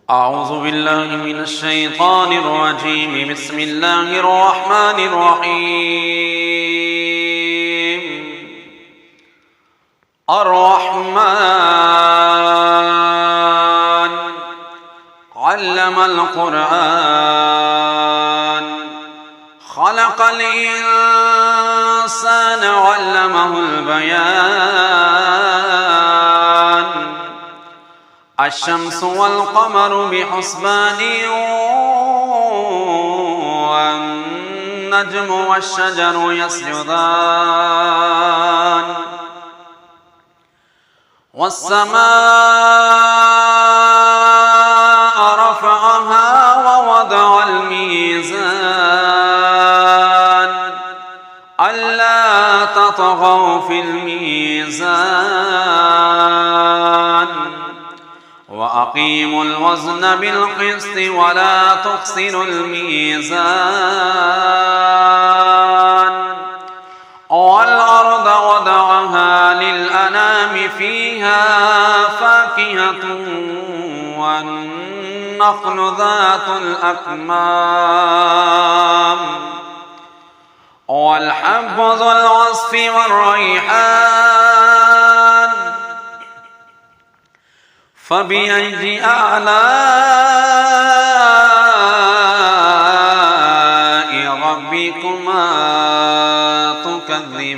أعوذ بالله من الشيطان الرجيم. بسم الله الرحمن الرحيم. الرحمن علم القرآن خلق الإنسان علمه البيان الشمس والقمر بحسبان والنجم والشجر يسجدان والسماء رفعها ووضع الميزان ألا تطغوا في الميزان وأقيموا الوزن بالقسط ولا تخسروا الميزان والأرض وضعها للأنام فيها فاكهة والنخل ذات الأكمام والحب ذو العصف والريحان فبأي آلاء ربكما تكذبان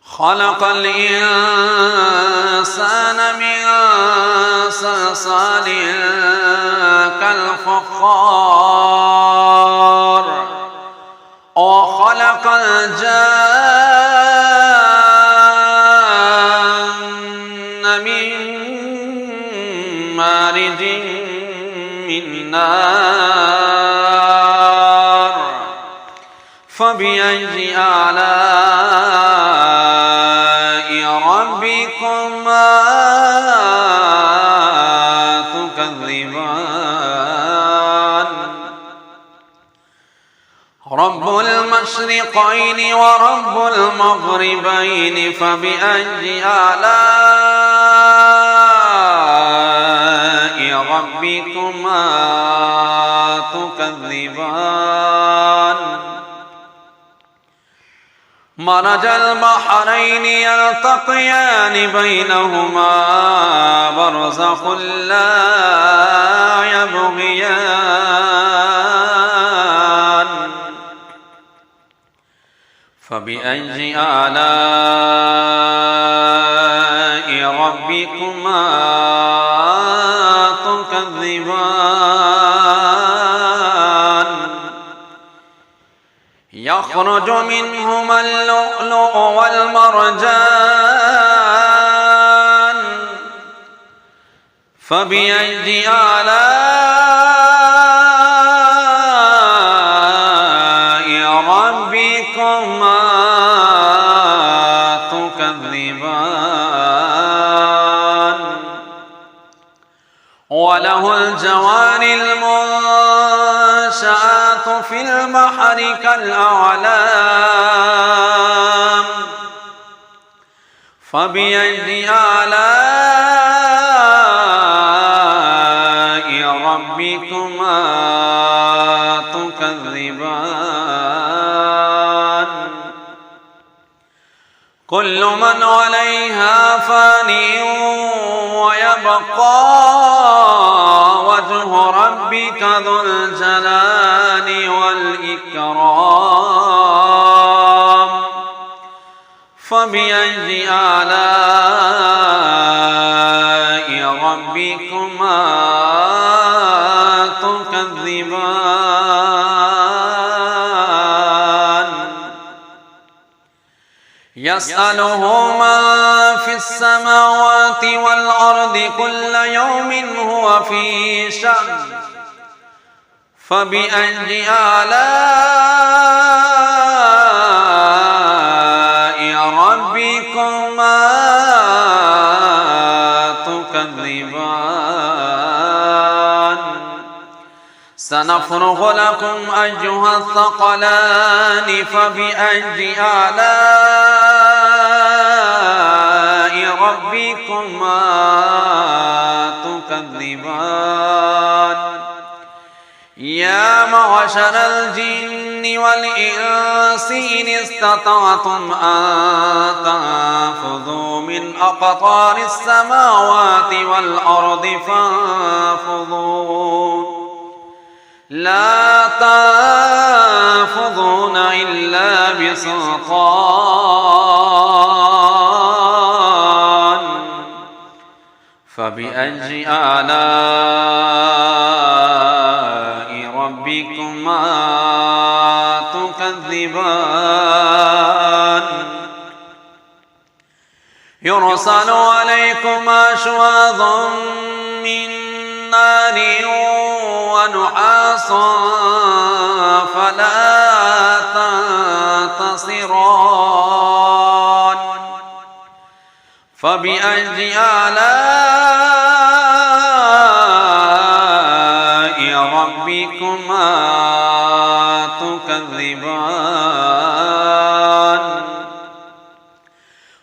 خلق الإنسان من صلصال كالفخار وخلق الجان من مارج من نار فبأي آلاء ربكما تكذبان رب المشرقين ورب المغربين فبأي آلاء ربكما تكذبان مرج البحرين يلتقيان بينهما برزخ لا يبغيان فبأي آلاء ربكما تكذبان يخرج منهما اللؤلؤ والمرجان فبأي آلاء ربكما تكذبان وله الجوار المنشآت في البحر كالأعلام فبأي آلاء ربكما تكذبان كل من عليها فان ويبقى وجه ربك ذو الجلال والإكرام فبأي آلاء ربكما تكذبان يسأله من في السماوات والأرض كل يوم هو في شأن فبأي آلاء ربكما تكذبان سنفرغ لكم أيها الثقلان فبأي آلاء ربكما تكذبان يا معشر الجن والإنس إن استطعتم أن تنفذوا من أقطار السماوات والأرض فانفذوا لا تنفذون إلا بسلطان فبأي آلاء ربكما تكذبان يرسل عليكما شواظ من نار ونحاس فلا تنتصران فبأي آلاء ربكما تكذبان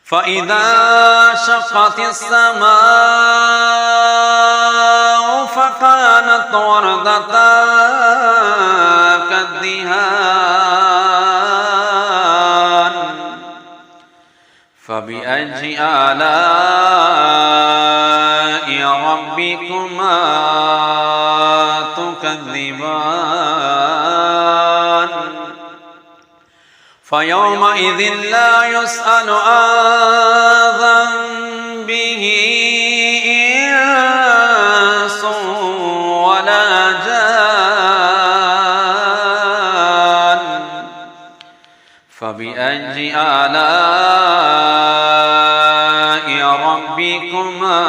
فإذا شقت السماء فكانت وردة كالدهان فبأي آلاء ربكما تكذبان فيومئذ لا يسأل عن ذنبه إنس ولا جان فبأي آلاء ربكما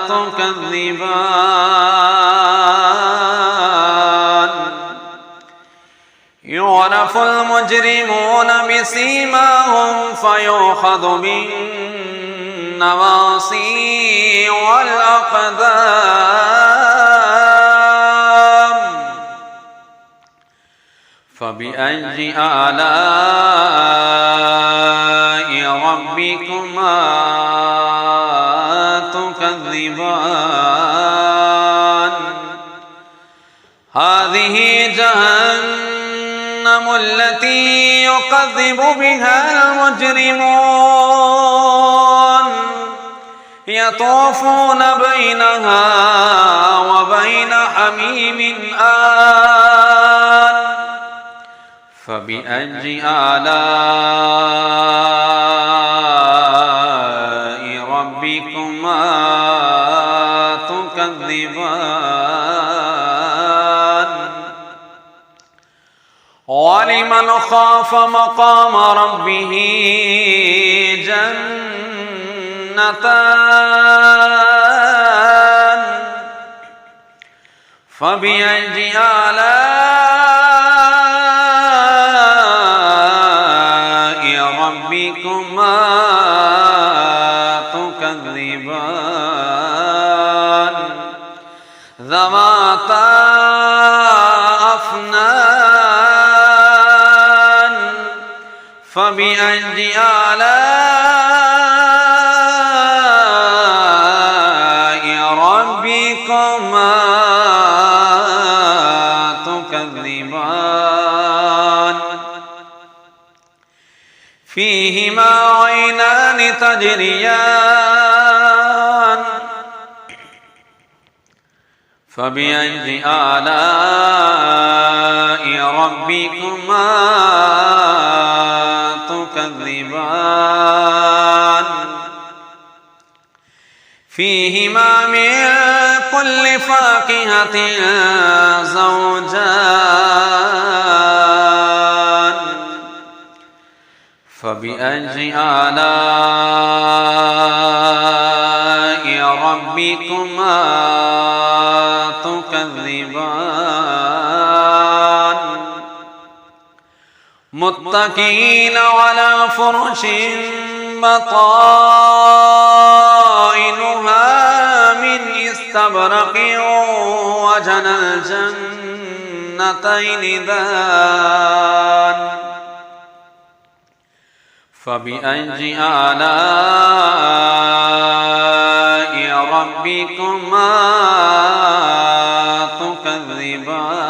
تكذبان يعرف المجرمون بسيماهم فيؤخذ بالنواصي والأقدام فبأي آلاء ربكما تكذبان هذه جهنم التي يكذب بها المجرمون يطوفون بينها وبين حميم آن فبأي آلاء ربكما تكذبان ولمن خاف مقام ربه جنتان فبأي آلاء ربكما تكذبان ذواتا أفنان فبأي آلاء ربكما تكذبان فيهما عينان تجريان فبأي آلاء ربكما تكذبان فيهما من كل فاكهة زوجان فبأي آلاء ربكما تكذبان متكئين على فرش بطائنها من استبرق وجنى الجنتين دان فبأي آلاء ربكما تكذبان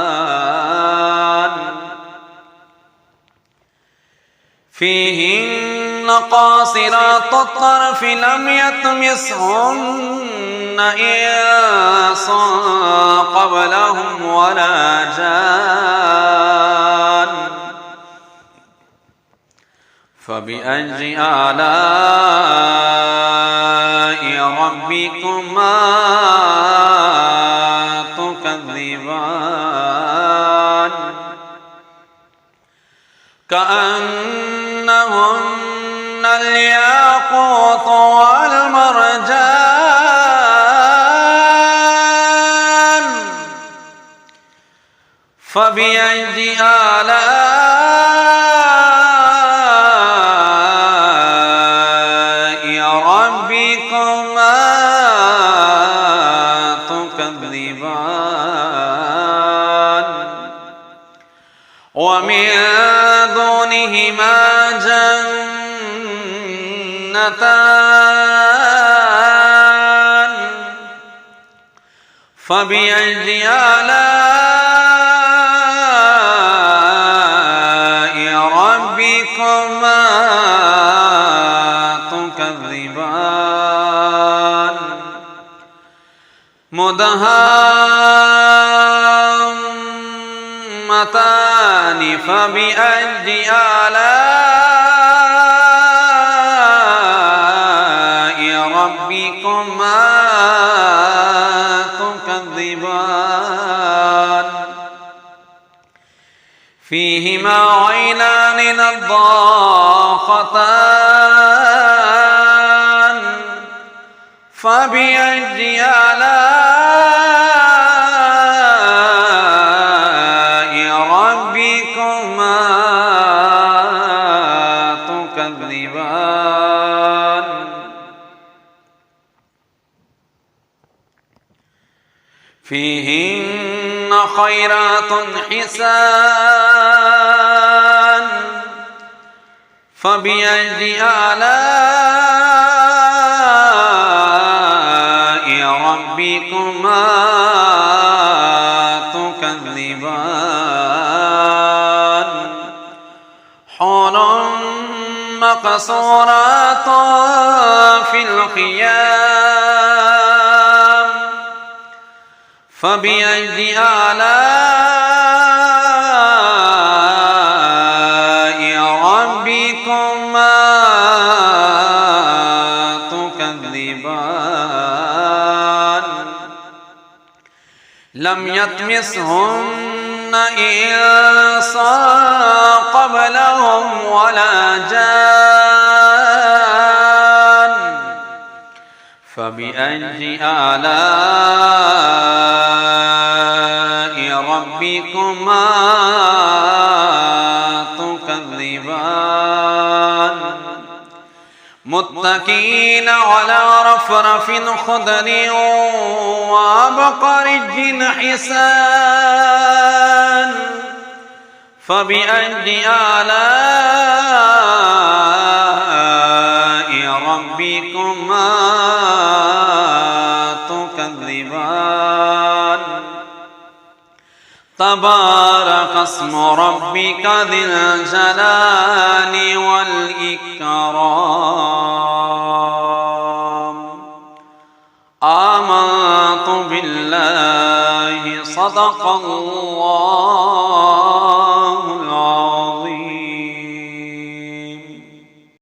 فيهن قاصرات الطرف لم يطمثهن إنس قبلهم ولا جان فبأي آلاء ربكما تكذبان كأنهن الياقوت والمرجان فبأي آلاء ربكما تكذبان ومن دونهما جنتان فبأي آلاء ربكما تكذبان مدهامتان فبأي آلاء ربكما تكذبان فيهما عينان نضاختان فبأي آلاء ربكما تكذبان فيهن خيرات حسان فبأي آلاء ربكما تكذبان حور مقصورات في الخيام فبأي آلاء ربكما تكذبان لم يطمثهن إنس قبلهم ولا جان فبأي آلاء ربكما تكذبان متكئين على رفرف خضر وعبقري حسان فبأي آلاء ربكما تكذبان تبارك اسم ربك ذي الجلال والإكرام آمنت بالله صدق الله